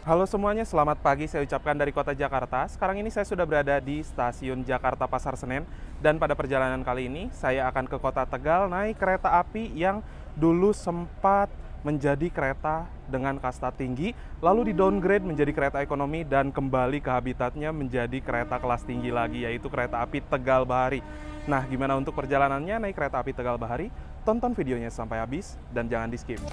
Halo semuanya, selamat pagi saya ucapkan dari kota Jakarta. Sekarang ini saya sudah berada di stasiun Jakarta Pasar Senen. Dan pada perjalanan kali ini, saya akan ke kota Tegal naik kereta api yang dulu sempat menjadi kereta dengan kasta tinggi, lalu di-downgrade menjadi kereta ekonomi dan kembali ke habitatnya menjadi kereta kelas tinggi lagi, yaitu kereta api Tegal Bahari. Nah, gimana untuk perjalanannya naik kereta api Tegal Bahari? Tonton videonya sampai habis dan jangan di-skip.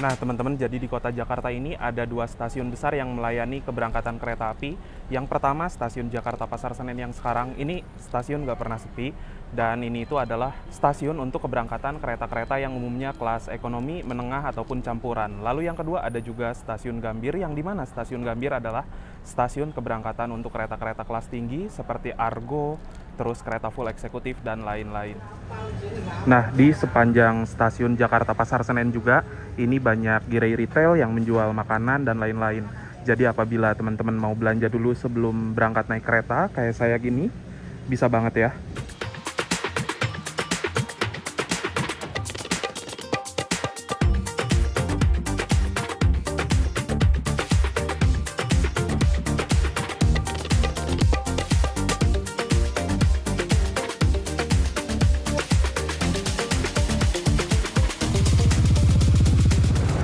Nah teman-teman, jadi di kota Jakarta ini ada dua stasiun besar yang melayani keberangkatan kereta api. Yang pertama stasiun Jakarta Pasar Senen yang sekarang ini stasiun nggak pernah sepi. Dan ini itu adalah stasiun untuk keberangkatan kereta-kereta yang umumnya kelas ekonomi, menengah, ataupun campuran. Lalu yang kedua ada juga stasiun Gambir, yang dimana stasiun Gambir adalah stasiun keberangkatan untuk kereta-kereta kelas tinggi seperti Argo, terus kereta full eksekutif, dan lain-lain. Nah, di sepanjang stasiun Jakarta Pasar Senen juga, ini banyak gerai retail yang menjual makanan dan lain-lain. Jadi apabila teman-teman mau belanja dulu sebelum berangkat naik kereta, kayak saya gini, bisa banget ya.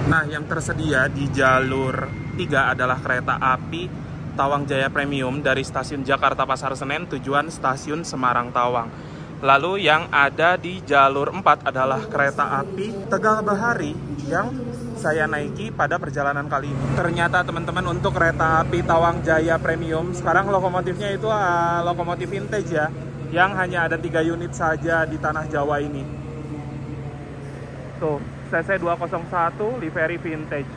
Nah, yang tersedia di jalur 3 adalah kereta api Tawang Jaya Premium dari stasiun Jakarta Pasar Senen tujuan stasiun Semarang Tawang. Lalu yang ada di jalur 4 adalah kereta api Tegal Bahari yang saya naiki pada perjalanan kali ini. Ternyata teman-teman, untuk kereta api Tawang Jaya Premium sekarang lokomotifnya itu lokomotif vintage ya, yang hanya ada 3 unit saja di tanah Jawa ini. Tuh, CC 201 livery vintage.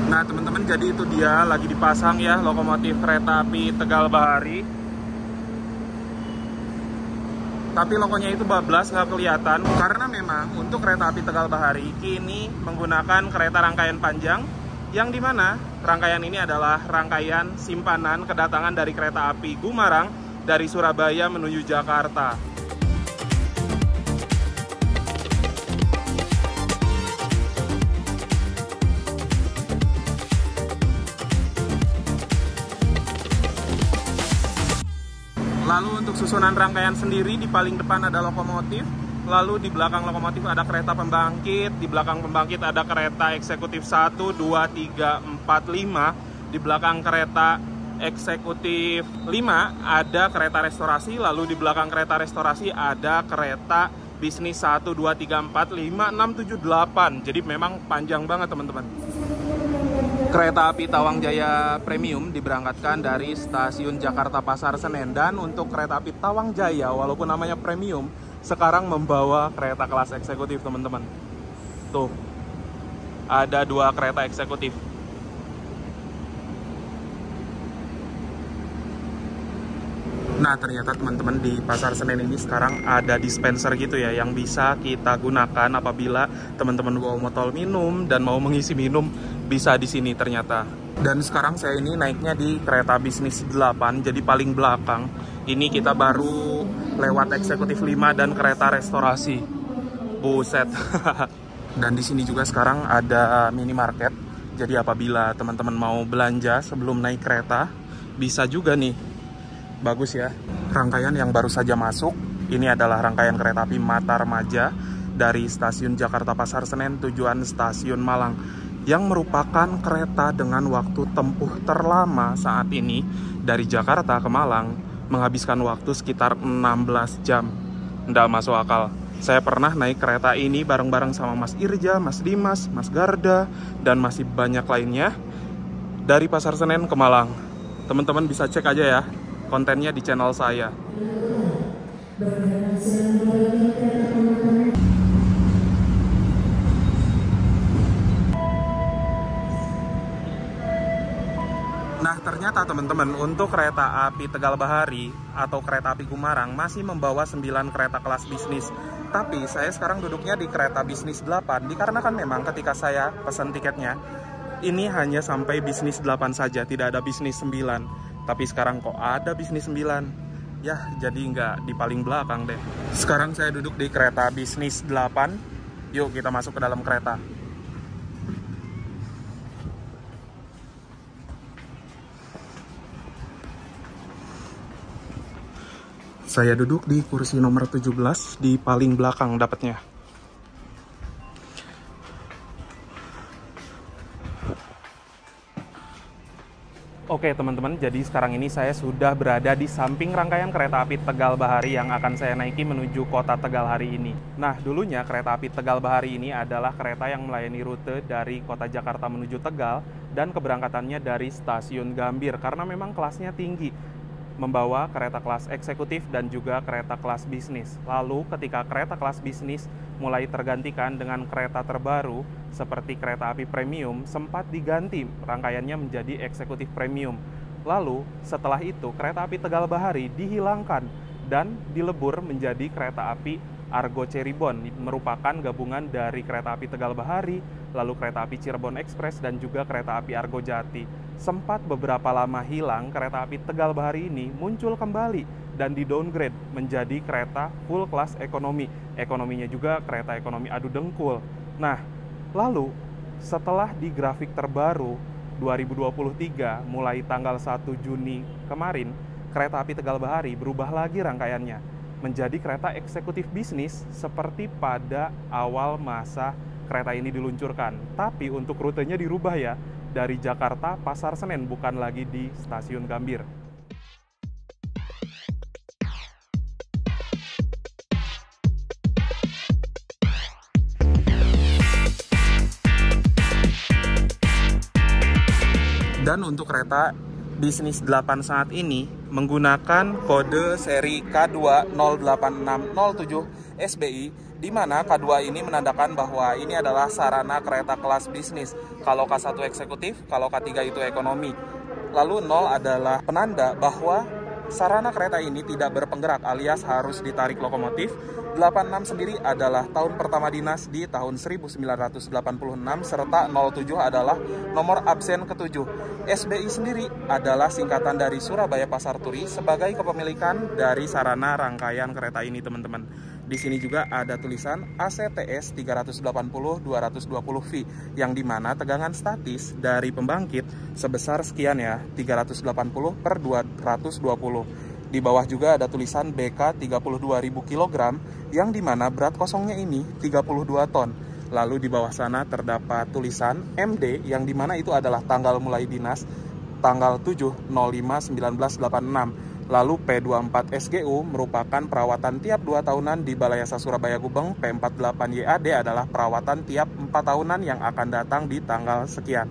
Nah teman-teman, jadi itu dia lagi dipasang ya lokomotif kereta api Tegal Bahari. Tapi logonya itu bablas, nggak kelihatan. Karena memang untuk kereta api Tegal Bahari kini menggunakan kereta rangkaian panjang, yang dimana rangkaian ini adalah rangkaian simpanan kedatangan dari kereta api Gumarang dari Surabaya menuju Jakarta. Lalu untuk susunan rangkaian sendiri, di paling depan ada lokomotif, lalu di belakang lokomotif ada kereta pembangkit, di belakang pembangkit ada kereta eksekutif 1, 2, 3, 4, 5, di belakang kereta eksekutif 5 ada kereta restorasi, lalu di belakang kereta restorasi ada kereta bisnis 1, 2, 3, 4, 5, 6, 7, 8. Jadi memang panjang banget teman-teman. Kereta api Tawang Jaya Premium diberangkatkan dari stasiun Jakarta Pasar Senen. Dan untuk kereta api Tawang Jaya, walaupun namanya premium, sekarang membawa kereta kelas eksekutif teman-teman. Tuh, ada 2 kereta eksekutif. Nah ternyata teman-teman, di Pasar Senen ini sekarang ada dispenser gitu ya, yang bisa kita gunakan apabila teman-teman mau botol minum dan mau mengisi minum, bisa di sini ternyata. Dan sekarang saya ini naiknya di kereta bisnis 8, jadi paling belakang. Ini kita baru lewat eksekutif 5 dan kereta restorasi. Buset. Dan di sini juga sekarang ada minimarket. Jadi apabila teman-teman mau belanja sebelum naik kereta, bisa juga nih. Bagus ya. Rangkaian yang baru saja masuk, ini adalah rangkaian kereta api Matarmaja dari stasiun Jakarta Pasar Senen tujuan stasiun Malang, yang merupakan kereta dengan waktu tempuh terlama saat ini dari Jakarta ke Malang, menghabiskan waktu sekitar 16 jam. Nggak masuk akal. Saya pernah naik kereta ini bareng-bareng sama Mas Irja, Mas Dimas, Mas Garda, dan masih banyak lainnya dari Pasar Senen ke Malang. Teman-teman bisa cek aja ya kontennya di channel saya. Nah ternyata teman-teman, untuk kereta api Tegal Bahari atau kereta api Gumarang masih membawa 9 kereta kelas bisnis Tapi saya sekarang duduknya di kereta bisnis 8, dikarenakan memang ketika saya pesan tiketnya, ini hanya sampai bisnis 8 saja, tidak ada bisnis 9. Tapi sekarang kok ada bisnis 9? Ya, jadi nggak di paling belakang deh. Sekarang saya duduk di kereta bisnis 8. Yuk kita masuk ke dalam kereta. Saya duduk di kursi nomor 17, di paling belakang dapatnya. Oke teman-teman, jadi sekarang ini saya sudah berada di samping rangkaian kereta api Tegal Bahari yang akan saya naiki menuju kota Tegal hari ini. Nah, dulunya kereta api Tegal Bahari ini adalah kereta yang melayani rute dari kota Jakarta menuju Tegal dan keberangkatannya dari stasiun Gambir karena memang kelasnya tinggi, membawa kereta kelas eksekutif dan juga kereta kelas bisnis. Lalu ketika kereta kelas bisnis mulai tergantikan dengan kereta terbaru seperti kereta api premium, sempat diganti rangkaiannya menjadi eksekutif premium. Lalu setelah itu kereta api Tegal Bahari dihilangkan dan dilebur menjadi kereta api Argo Cirebon, merupakan gabungan dari kereta api Tegal Bahari, lalu kereta api Cirebon Express dan juga kereta api Argo Jati. Sempat beberapa lama hilang, kereta api Tegal Bahari ini muncul kembali dan di-downgrade menjadi kereta full class ekonomi. Ekonominya juga kereta ekonomi adu dengkul. Nah, lalu setelah di grafik terbaru 2023 mulai tanggal 1 Juni kemarin, kereta api Tegal Bahari berubah lagi rangkaiannya menjadi kereta eksekutif bisnis seperti pada awal masa kereta ini diluncurkan. Tapi untuk rutenya dirubah ya, dari Jakarta Pasar Senen, bukan lagi di stasiun Gambir. Dan untuk kereta bisnis 8 saat ini menggunakan kode seri K2 08607 SBI, di mana K2 ini menandakan bahwa ini adalah sarana kereta kelas bisnis. Kalau K1 eksekutif, kalau K3 itu ekonomi. Lalu 0 adalah penanda bahwa sarana kereta ini tidak berpenggerak alias harus ditarik lokomotif. 86 sendiri adalah tahun pertama dinas di tahun 1986 serta 07 adalah nomor absen ke-7. SBI sendiri adalah singkatan dari Surabaya Pasar Turi sebagai kepemilikan dari sarana rangkaian kereta ini, teman-teman. Di sini juga ada tulisan ACTS 380-220V yang dimana tegangan statis dari pembangkit sebesar sekian ya, 380/220. Di bawah juga ada tulisan BK 32.000 kg yang dimana berat kosongnya ini 32 ton. Lalu di bawah sana terdapat tulisan MD yang dimana itu adalah tanggal mulai dinas tanggal 7/05/1986. Lalu P24 SGU merupakan perawatan tiap 2 tahunan di Balai Yasa Surabaya Gubeng. P48 YAD adalah perawatan tiap 4 tahunan yang akan datang di tanggal sekian.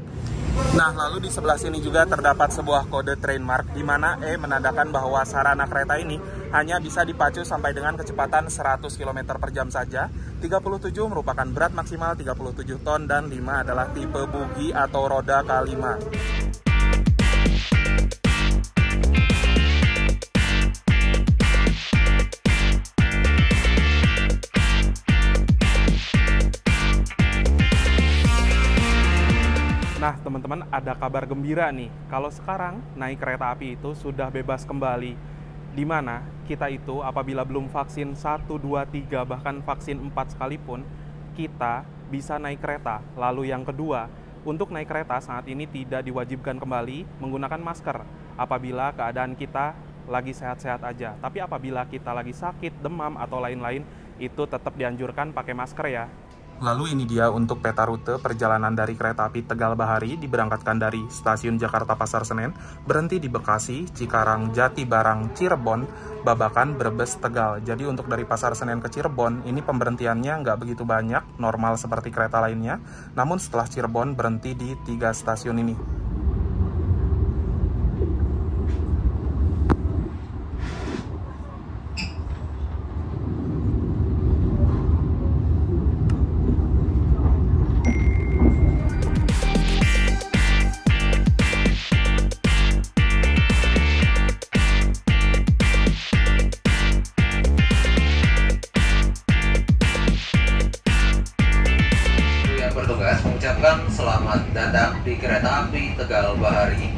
Nah, lalu di sebelah sini juga terdapat sebuah kode trainmark di mana E menandakan bahwa sarana kereta ini hanya bisa dipacu sampai dengan kecepatan 100 km per jam saja. 37 merupakan berat maksimal 37 ton dan 5 adalah tipe bugi atau roda K5. Nah teman-teman, ada kabar gembira nih, kalau sekarang naik kereta api itu sudah bebas kembali. Di mana kita itu apabila belum vaksin 1, 2, 3, bahkan vaksin 4 sekalipun, kita bisa naik kereta. Lalu yang kedua, untuk naik kereta saat ini tidak diwajibkan kembali menggunakan masker apabila keadaan kita lagi sehat-sehat aja. Tapi apabila kita lagi sakit, demam, atau lain-lain, itu tetap dianjurkan pakai masker ya. Lalu ini dia untuk peta rute perjalanan dari kereta api Tegal Bahari, diberangkatkan dari stasiun Jakarta Pasar Senen, berhenti di Bekasi, Cikarang, Jatibarang, Cirebon, Babakan, Brebes, Tegal. Jadi untuk dari Pasar Senen ke Cirebon, ini pemberhentiannya nggak begitu banyak, normal seperti kereta lainnya. Namun setelah Cirebon berhenti di 3 stasiun ini. di kereta api Tegal Bahari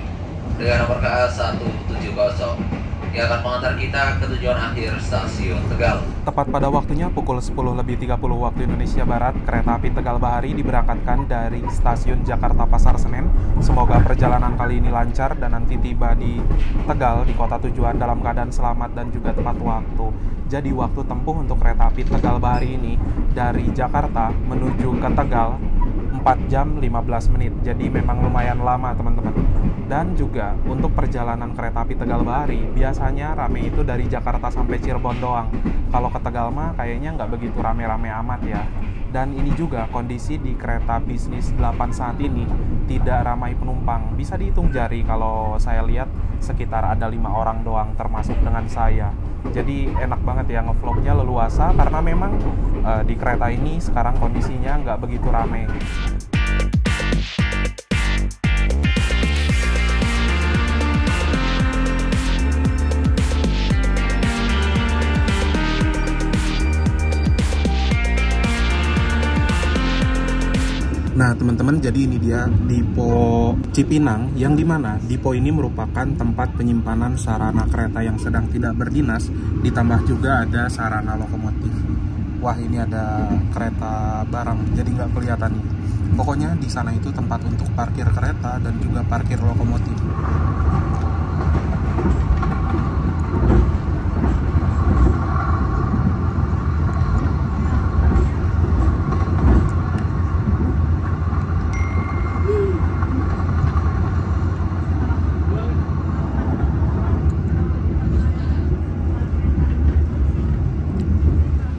dengan nomor KA 170 yang akan mengantar kita ke tujuan akhir stasiun Tegal. Tepat pada waktunya pukul 10:30 waktu Indonesia Barat, kereta api Tegal Bahari diberangkatkan dari stasiun Jakarta Pasar Senen. Semoga perjalanan kali ini lancar dan nanti tiba di Tegal, di kota tujuan dalam keadaan selamat dan juga tepat waktu. Jadi waktu tempuh untuk kereta api Tegal Bahari ini dari Jakarta menuju ke Tegal 4 jam 15 menit. Jadi memang lumayan lama teman-teman. Dan juga untuk perjalanan kereta api Tegal Bahari biasanya rame itu dari Jakarta sampai Cirebon doang. Kalau ke Tegal mah kayaknya nggak begitu rame-rame amat ya. Dan ini juga kondisi di kereta bisnis 8 saat ini tidak ramai penumpang. Bisa dihitung jari kalau saya lihat sekitar ada 5 orang doang termasuk dengan saya. Jadi enak banget ya ngevlognya leluasa karena memang di kereta ini sekarang kondisinya nggak begitu ramai. Nah teman-teman, jadi ini dia Dipo Cipinang, yang dimana Dipo ini merupakan tempat penyimpanan sarana kereta yang sedang tidak berdinas, ditambah juga ada sarana lokomotif. Wah, ini ada kereta barang, jadi nggak kelihatan nih. Pokoknya di sana itu tempat untuk parkir kereta dan juga parkir lokomotif.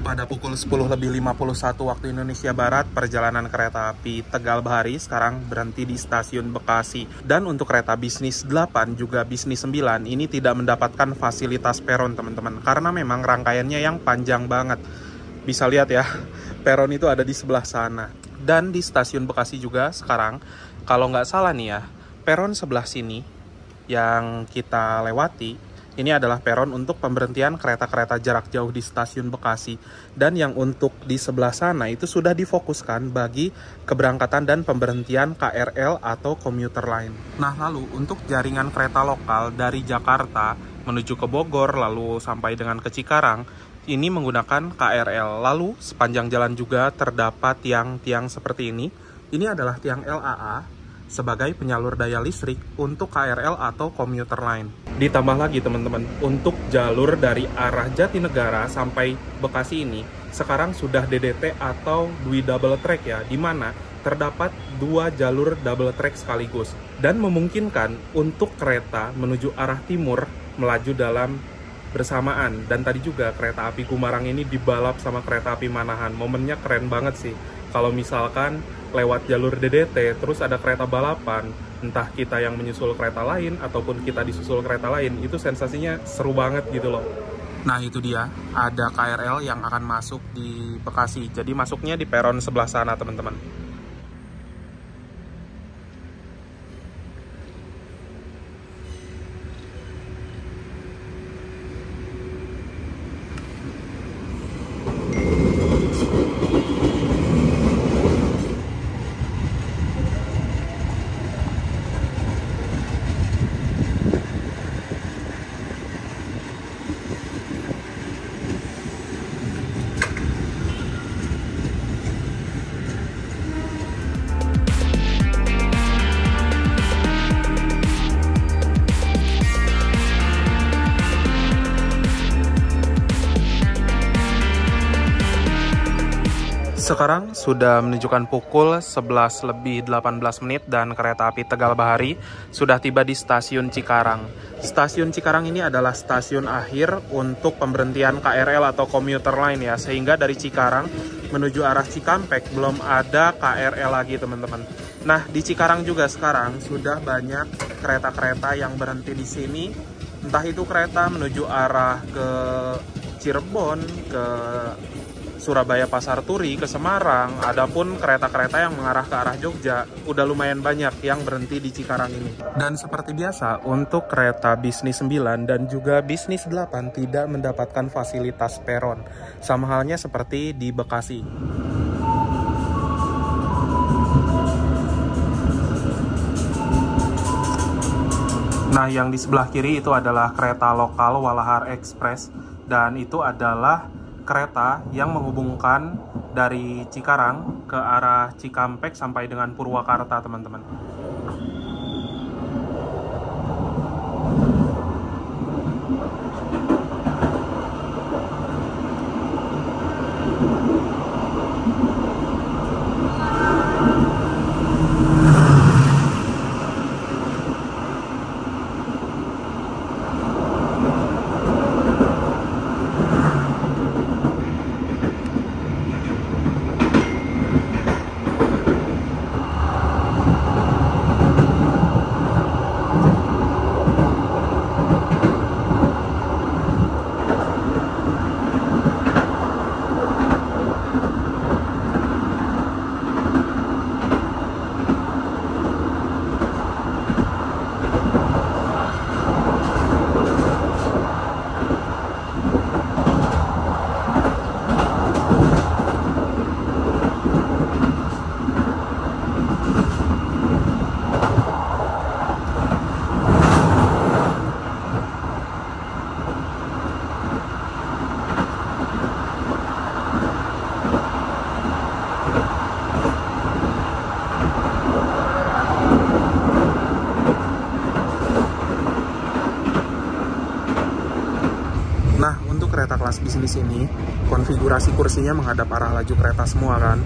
Pada pukul 10:51 waktu Indonesia Barat, perjalanan kereta api Tegal Bahari sekarang berhenti di stasiun Bekasi. Dan untuk kereta bisnis 8 juga bisnis 9 ini tidak mendapatkan fasilitas peron teman-teman, karena memang rangkaiannya yang panjang banget. Bisa lihat ya, peron itu ada di sebelah sana. Dan di stasiun Bekasi juga sekarang, kalau nggak salah nih ya, peron sebelah sini yang kita lewati ini adalah peron untuk pemberhentian kereta-kereta jarak jauh di stasiun Bekasi. Dan yang untuk di sebelah sana itu sudah difokuskan bagi keberangkatan dan pemberhentian KRL atau komuter lain. Nah lalu untuk jaringan kereta lokal dari Jakarta menuju ke Bogor lalu sampai dengan ke Cikarang, ini menggunakan KRL. Lalu sepanjang jalan juga terdapat tiang-tiang seperti ini. Ini adalah tiang LAA sebagai penyalur daya listrik untuk KRL atau komuter lain. Ditambah lagi teman-teman, untuk jalur dari arah Jatinegara sampai Bekasi ini sekarang sudah DDT atau Dwi Double Track ya, di mana terdapat 2 jalur double track sekaligus dan memungkinkan untuk kereta menuju arah timur melaju dalam bersamaan. Dan tadi juga kereta api Kumarang ini dibalap sama kereta api Manahan. Momennya keren banget sih. Kalau misalkan lewat jalur DDT, terus ada kereta balapan, entah kita yang menyusul kereta lain, ataupun kita disusul kereta lain, itu sensasinya seru banget gitu loh. Nah itu dia, ada KRL yang akan masuk di Bekasi, jadi masuknya di peron sebelah sana teman-teman. Sekarang sudah menunjukkan pukul 11:18 dan kereta api Tegal Bahari sudah tiba di stasiun Cikarang. Stasiun Cikarang ini adalah stasiun akhir untuk pemberhentian KRL atau komuter lain ya, sehingga dari Cikarang menuju arah Cikampek belum ada KRL lagi teman-teman. Nah di Cikarang juga sekarang sudah banyak kereta-kereta yang berhenti di sini, entah itu kereta menuju arah ke Cirebon, ke Surabaya Pasar Turi, ke Semarang, adapun kereta-kereta yang mengarah ke arah Jogja, udah lumayan banyak yang berhenti di Cikarang ini. Dan seperti biasa, untuk kereta bisnis 9 dan juga bisnis 8 tidak mendapatkan fasilitas peron, sama halnya seperti di Bekasi. Nah, yang di sebelah kiri itu adalah kereta lokal Walahar Express, dan itu adalah kereta yang menghubungkan dari Cikarang ke arah Cikampek sampai dengan Purwakarta, teman-teman. Nah, untuk kereta kelas bisnis ini, konfigurasi kursinya menghadap arah laju kereta semua kan.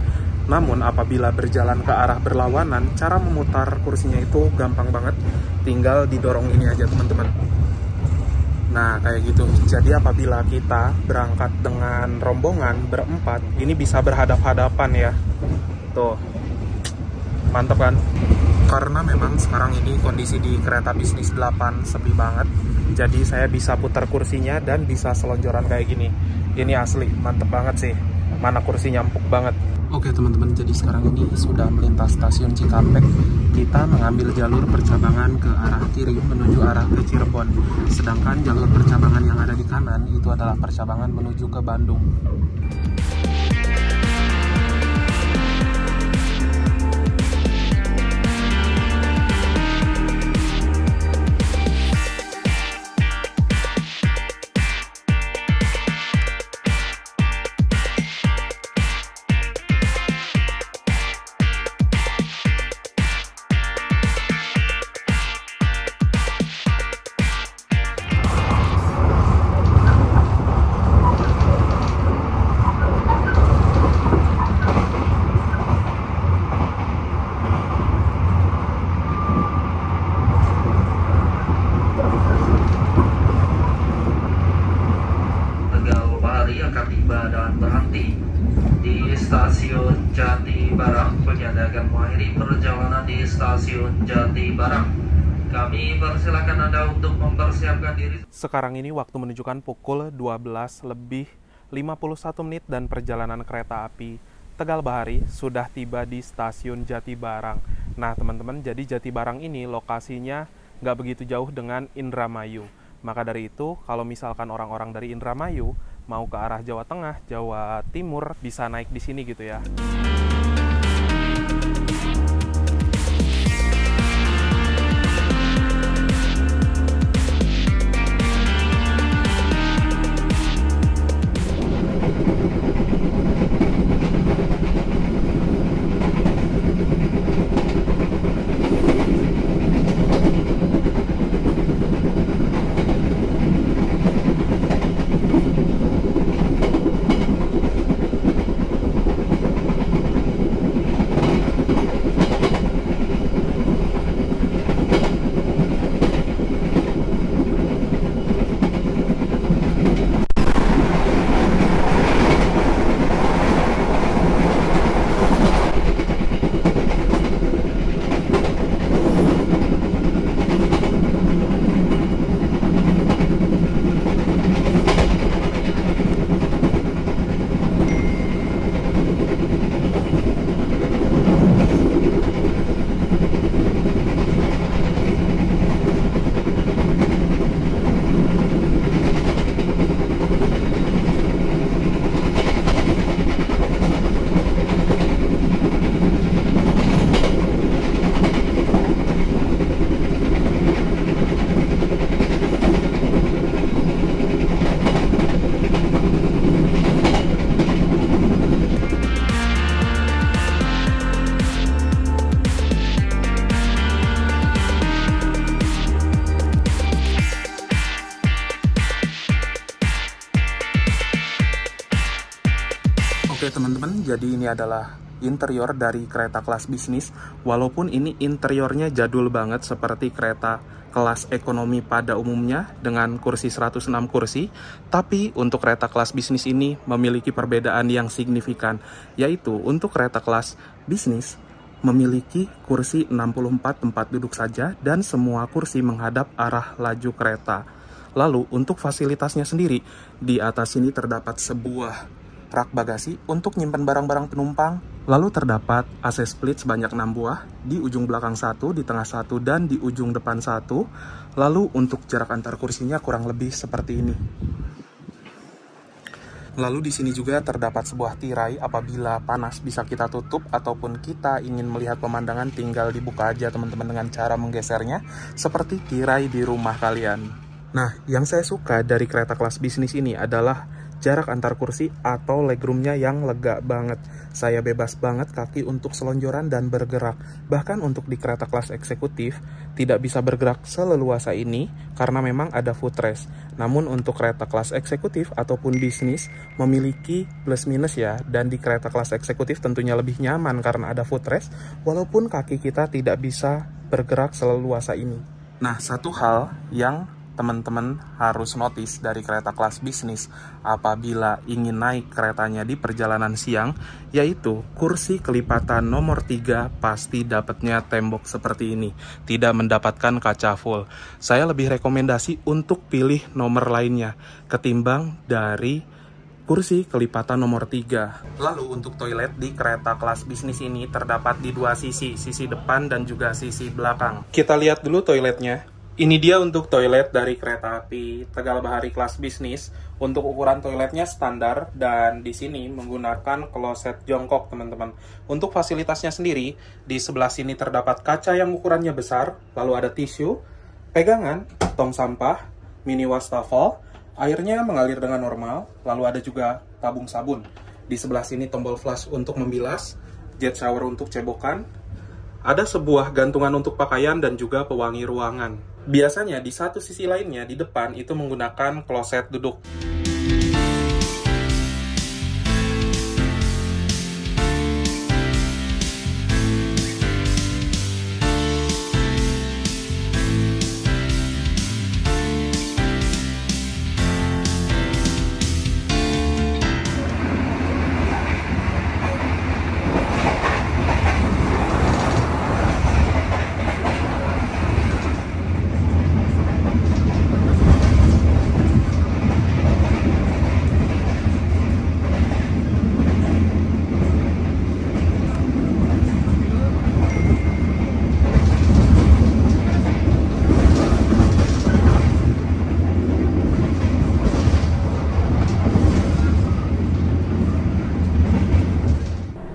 Namun, apabila berjalan ke arah berlawanan, cara memutar kursinya itu gampang banget. Tinggal didorong ini aja, teman-teman. Nah, kayak gitu. Jadi, apabila kita berangkat dengan rombongan berempat, ini bisa berhadap-hadapan ya. Tuh, mantep kan? Karena memang sekarang ini kondisi di kereta bisnis 8 sepi banget. Jadi saya bisa putar kursinya dan bisa selonjoran kayak gini. Ini asli, mantep banget sih. Mana kursinya empuk banget. Oke teman-teman, jadi sekarang ini sudah melintas stasiun Cikampek. Kita mengambil jalur percabangan ke arah kiri menuju arah ke Cirebon. Sedangkan jalur percabangan yang ada di kanan itu adalah percabangan menuju ke Bandung. Stasiun Jati Barang. Penyedia akan mengakhiri perjalanan di Stasiun Jati Barang. Kami persilakan Anda untuk mempersiapkan diri. Sekarang ini waktu menunjukkan pukul 12 lebih 51 menit dan perjalanan kereta api Tegal Bahari sudah tiba di Stasiun Jati Barang. Nah teman-teman, jadi Jati Barang ini lokasinya nggak begitu jauh dengan Indramayu. Maka dari itu, kalau misalkan orang-orang dari Indramayu mau ke arah Jawa Tengah, Jawa Timur, bisa naik di sini gitu ya. Oke teman-teman, jadi ini adalah interior dari kereta kelas bisnis. Walaupun ini interiornya jadul banget seperti kereta kelas ekonomi pada umumnya dengan kursi 106 kursi, tapi untuk kereta kelas bisnis ini memiliki perbedaan yang signifikan, yaitu untuk kereta kelas bisnis memiliki kursi 64 tempat duduk saja dan semua kursi menghadap arah laju kereta. Lalu untuk fasilitasnya sendiri, di atas sini terdapat sebuah rak bagasi untuk nyimpan barang-barang penumpang. Lalu terdapat AC split sebanyak 6 buah, di ujung belakang 1, di tengah 1, dan di ujung depan 1. Lalu untuk jarak antar kursinya kurang lebih seperti ini. Lalu di sini juga terdapat sebuah tirai, apabila panas bisa kita tutup ataupun kita ingin melihat pemandangan tinggal dibuka aja teman-teman dengan cara menggesernya seperti tirai di rumah kalian. Nah, yang saya suka dari kereta kelas bisnis ini adalah jarak antar kursi atau legroomnya yang lega banget. Saya bebas banget kaki untuk selonjoran dan bergerak. Bahkan untuk di kereta kelas eksekutif tidak bisa bergerak seleluasa ini karena memang ada footrest. Namun untuk kereta kelas eksekutif ataupun bisnis memiliki plus minus ya. Dan di kereta kelas eksekutif tentunya lebih nyaman karena ada footrest, walaupun kaki kita tidak bisa bergerak seleluasa ini. Nah, satu hal yang teman-teman harus notice dari kereta kelas bisnis apabila ingin naik keretanya di perjalanan siang, yaitu kursi kelipatan nomor 3 pasti dapatnya tembok seperti ini, tidak mendapatkan kaca full. Saya lebih rekomendasi untuk pilih nomor lainnya ketimbang dari kursi kelipatan nomor 3. Lalu untuk toilet di kereta kelas bisnis ini terdapat di dua sisi depan dan juga sisi belakang. Kita lihat dulu toiletnya. Ini dia untuk toilet dari kereta api Tegal Bahari kelas bisnis. Untuk ukuran toiletnya standar dan di sini menggunakan kloset jongkok teman-teman. Untuk fasilitasnya sendiri, di sebelah sini terdapat kaca yang ukurannya besar, lalu ada tisu, pegangan, tong sampah, mini wastafel, airnya mengalir dengan normal, lalu ada juga tabung sabun. Di sebelah sini tombol flush untuk membilas, jet shower untuk cebokan, ada sebuah gantungan untuk pakaian dan juga pewangi ruangan. Biasanya di satu sisi lainnya di depan itu menggunakan kloset duduk.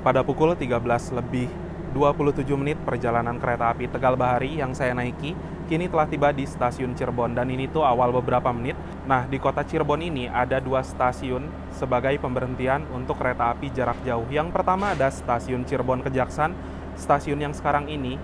Pada pukul 13:27 perjalanan kereta api Tegal Bahari yang saya naiki kini telah tiba di stasiun Cirebon, dan ini tuh awal beberapa menit. Nah, di kota Cirebon ini ada dua stasiun sebagai pemberhentian untuk kereta api jarak jauh. Yang pertama ada stasiun Cirebon Kejaksan, stasiun yang sekarang ini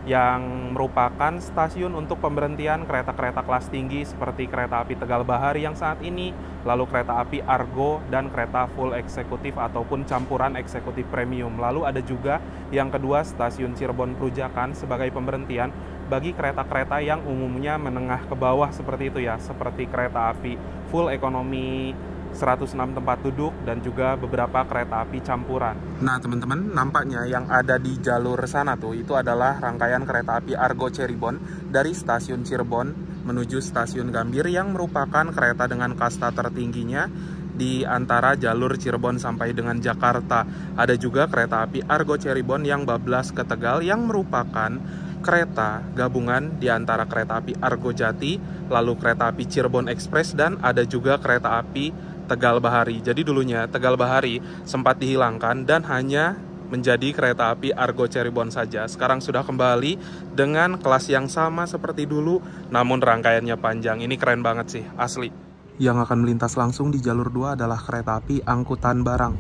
yang merupakan stasiun untuk pemberhentian kereta-kereta kelas tinggi seperti kereta api Tegal Bahari yang saat ini, lalu kereta api Argo, dan kereta full eksekutif ataupun campuran eksekutif premium. Lalu ada juga yang kedua stasiun Cirebon Perujakan sebagai pemberhentian bagi kereta-kereta yang umumnya menengah ke bawah seperti itu ya, seperti kereta api full ekonomi 106 tempat duduk dan juga beberapa kereta api campuran. Nah teman-teman, nampaknya yang ada di jalur sana tuh itu adalah rangkaian kereta api Argo Cirebon dari stasiun Cirebon menuju stasiun Gambir yang merupakan kereta dengan kasta tertingginya di antara jalur Cirebon sampai dengan Jakarta. Ada juga kereta api Argo Cirebon yang bablas ke Tegal yang merupakan kereta gabungan di antara kereta api Argo Jati, lalu kereta api Cirebon Express, dan ada juga kereta api Tegal Bahari. Jadi dulunya Tegal Bahari sempat dihilangkan dan hanya menjadi kereta api Argo Cirebon saja. Sekarang sudah kembali dengan kelas yang sama seperti dulu, namun rangkaiannya panjang. Ini keren banget sih, asli. Yang akan melintas langsung di jalur 2 adalah kereta api angkutan barang.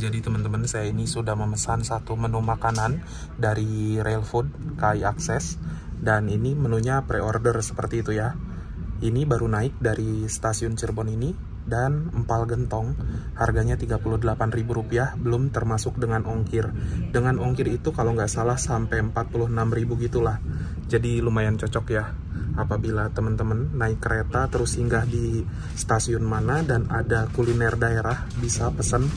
Jadi teman-teman, saya ini sudah memesan satu menu makanan dari Rail Food KAI Akses. Dan ini menunya pre-order seperti itu ya. Ini baru naik dari stasiun Cirebon ini. Dan empal gentong harganya Rp38.000, belum termasuk dengan ongkir. Dengan ongkir itu kalau nggak salah sampai Rp46.000 gitulah. Jadi lumayan cocok ya apabila teman-teman naik kereta terus singgah di stasiun mana dan ada kuliner daerah, bisa pesan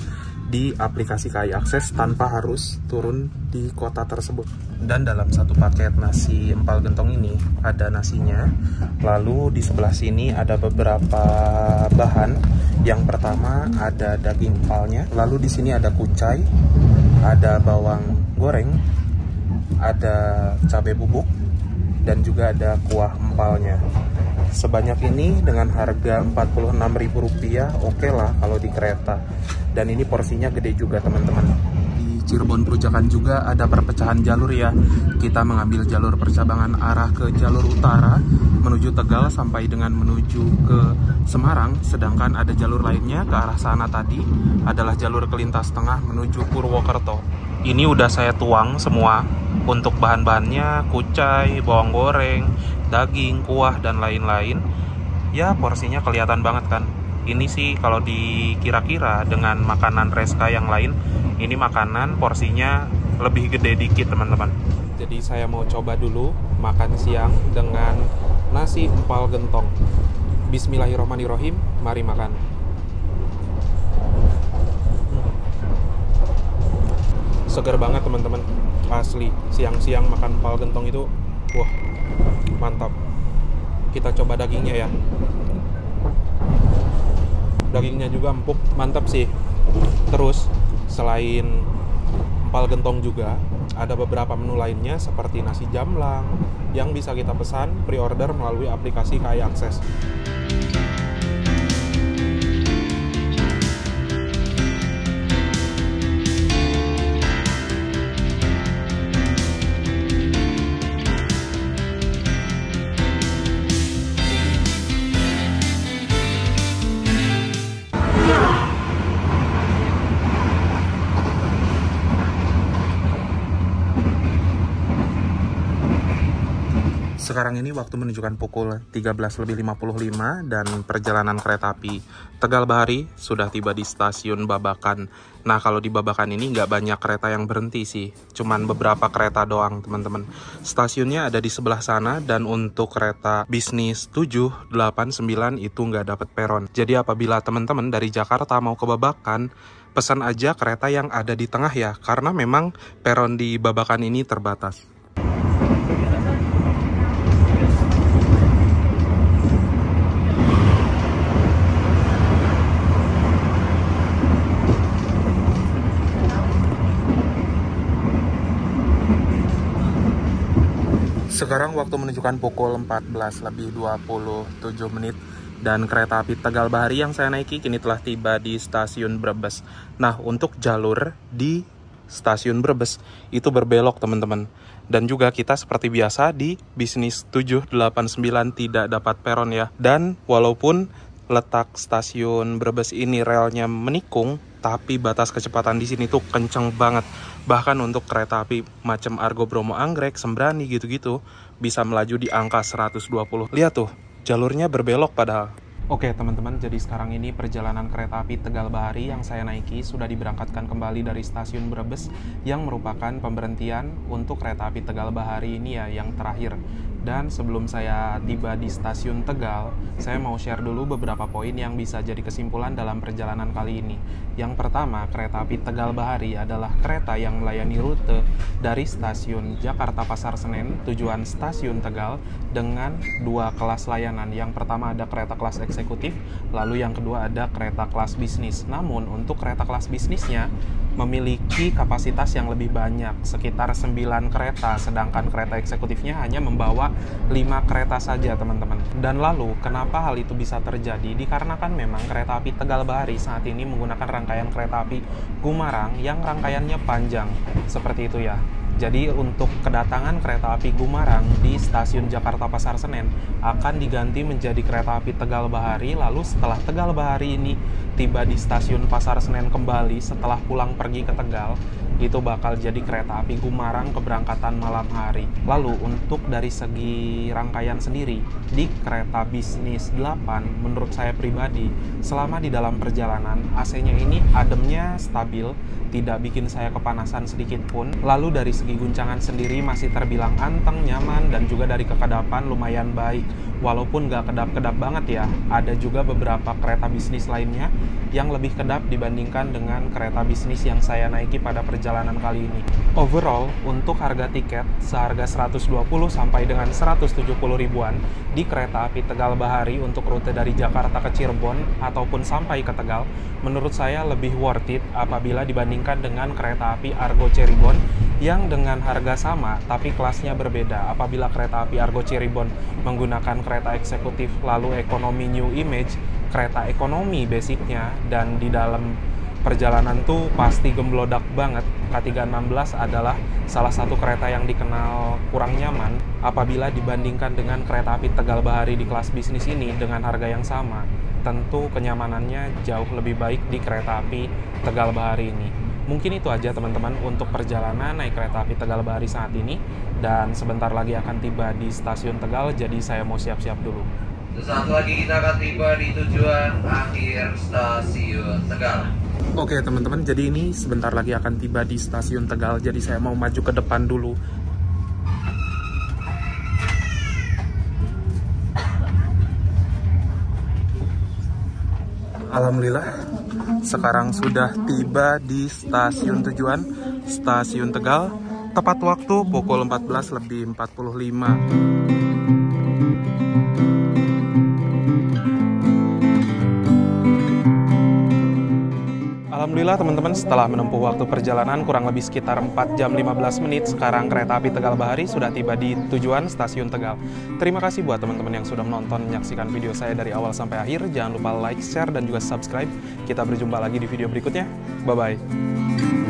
di aplikasi KAI Akses tanpa harus turun di kota tersebut. Dan dalam satu paket nasi empal gentong ini ada nasinya, lalu di sebelah sini ada beberapa bahan. Yang pertama ada daging empalnya, lalu di sini ada kucai, ada bawang goreng, ada cabai bubuk, dan juga ada kuah empalnya. Sebanyak ini dengan harga Rp46.000, oke lah kalau di kereta. Dan ini porsinya gede juga teman-teman. Di Cirebon Perujakan juga ada perpecahan jalur ya. Kita mengambil jalur percabangan arah ke jalur utara menuju Tegal sampai dengan menuju ke Semarang. Sedangkan ada jalur lainnya ke arah sana tadi adalah jalur kelintas tengah menuju Purwokerto. Ini udah saya tuang semua untuk bahan-bahannya, kucai, bawang goreng, daging, kuah, dan lain-lain. Ya porsinya kelihatan banget kan. Ini sih kalau dikira-kira dengan makanan Reska yang lain, ini makanan porsinya lebih gede dikit teman-teman. Jadi saya mau coba dulu makan siang dengan nasi empal gentong. Bismillahirrahmanirrahim, mari makan. Segar banget teman-teman, asli. Siang-siang makan empal gentong itu, wah mantap. Kita coba dagingnya ya. Dagingnya juga empuk, mantap sih. Terus selain empal gentong juga ada beberapa menu lainnya seperti nasi jamblang yang bisa kita pesan pre-order melalui aplikasi KAI Akses. Sekarang ini waktu menunjukkan pukul 13.55 dan perjalanan kereta api Tegal Bahari sudah tiba di stasiun Babakan. Nah kalau di Babakan ini nggak banyak kereta yang berhenti sih, cuman beberapa kereta doang teman-teman. Stasiunnya ada di sebelah sana dan untuk kereta bisnis 7, 8, 9 itu nggak dapat peron. Jadi apabila teman-teman dari Jakarta mau ke Babakan, pesan aja kereta yang ada di tengah ya, karena memang peron di Babakan ini terbatas. Sekarang waktu menunjukkan pukul 14.27 dan kereta api Tegal Bahari yang saya naiki kini telah tiba di stasiun Brebes. Nah, untuk jalur di stasiun Brebes itu berbelok teman-teman. Dan juga kita seperti biasa di bisnis 7, 8, 9 tidak dapat peron ya. Dan walaupun letak stasiun Brebes ini relnya menikung, tapi batas kecepatan di sini tuh kenceng banget. Bahkan untuk kereta api macam Argo Bromo Anggrek, Sembrani gitu-gitu bisa melaju di angka 120. Lihat tuh, jalurnya berbelok padahal. Oke teman-teman, jadi sekarang ini perjalanan kereta api Tegal Bahari yang saya naiki sudah diberangkatkan kembali dari stasiun Brebes yang merupakan pemberhentian untuk kereta api Tegal Bahari ini ya, yang terakhir. Dan sebelum saya tiba di stasiun Tegal, saya mau share dulu beberapa poin yang bisa jadi kesimpulan dalam perjalanan kali ini. Yang pertama, kereta api Tegal Bahari adalah kereta yang melayani rute dari stasiun Jakarta Pasar Senen tujuan stasiun Tegal dengan dua kelas layanan. Yang pertama ada kereta kelas eksekutif, lalu yang kedua ada kereta kelas bisnis. Namun untuk kereta kelas bisnisnya memiliki kapasitas yang lebih banyak, sekitar 9 kereta, sedangkan kereta eksekutifnya hanya membawa 5 kereta saja teman-teman. Dan lalu kenapa hal itu bisa terjadi? Dikarenakan memang kereta api Tegal Bahari saat ini menggunakan rangkaian kereta api Gumarang yang rangkaiannya panjang seperti itu ya. Jadi untuk kedatangan kereta api Gumarang di stasiun Jakarta Pasar Senen akan diganti menjadi kereta api Tegal Bahari. Lalu setelah Tegal Bahari ini tiba di stasiun Pasar Senen kembali setelah pulang pergi ke Tegal, itu bakal jadi kereta api Gumarang keberangkatan malam hari. Lalu untuk dari segi rangkaian sendiri, di kereta bisnis 8 menurut saya pribadi, selama di dalam perjalanan AC-nya ini ademnya stabil, tidak bikin saya kepanasan sedikit pun. Lalu dari segi guncangan sendiri masih terbilang anteng, nyaman, dan juga dari kekedapan lumayan baik. Walaupun nggak kedap-kedap banget ya, ada juga beberapa kereta bisnis lainnya yang lebih kedap dibandingkan dengan kereta bisnis yang saya naiki pada perjalanan kali ini. Overall, untuk harga tiket seharga 120 sampai dengan 170 ribuan di kereta api Tegal Bahari untuk rute dari Jakarta ke Cirebon ataupun sampai ke Tegal, menurut saya lebih worth it apabila dibandingkan dengan kereta api Argo Cirebon yang dengan harga sama tapi kelasnya berbeda. Apabila kereta api Argo Cirebon menggunakan kereta eksekutif lalu ekonomi new image, kereta ekonomi basicnya, dan di dalam perjalanan tuh pasti gemblodak banget. K316 adalah salah satu kereta yang dikenal kurang nyaman apabila dibandingkan dengan kereta api Tegal Bahari di kelas bisnis ini dengan harga yang sama. Tentu kenyamanannya jauh lebih baik di kereta api Tegal Bahari ini. Mungkin itu aja teman-teman untuk perjalanan naik kereta api Tegal Bahari saat ini, dan sebentar lagi akan tiba di stasiun Tegal, jadi saya mau siap-siap dulu. Sesaat lagi kita akan tiba di tujuan akhir stasiun Tegal. Oke teman-teman, jadi ini sebentar lagi akan tiba di stasiun Tegal, jadi saya mau maju ke depan dulu. Alhamdulillah, sekarang sudah tiba di stasiun tujuan, stasiun Tegal. Tepat waktu pukul 14:45. Alhamdulillah teman-teman, setelah menempuh waktu perjalanan kurang lebih sekitar 4 jam 15 menit, sekarang kereta api Tegal Bahari sudah tiba di tujuan stasiun Tegal. Terima kasih buat teman-teman yang sudah menonton, menyaksikan video saya dari awal sampai akhir. Jangan lupa like, share, dan juga subscribe. Kita berjumpa lagi di video berikutnya. Bye-bye.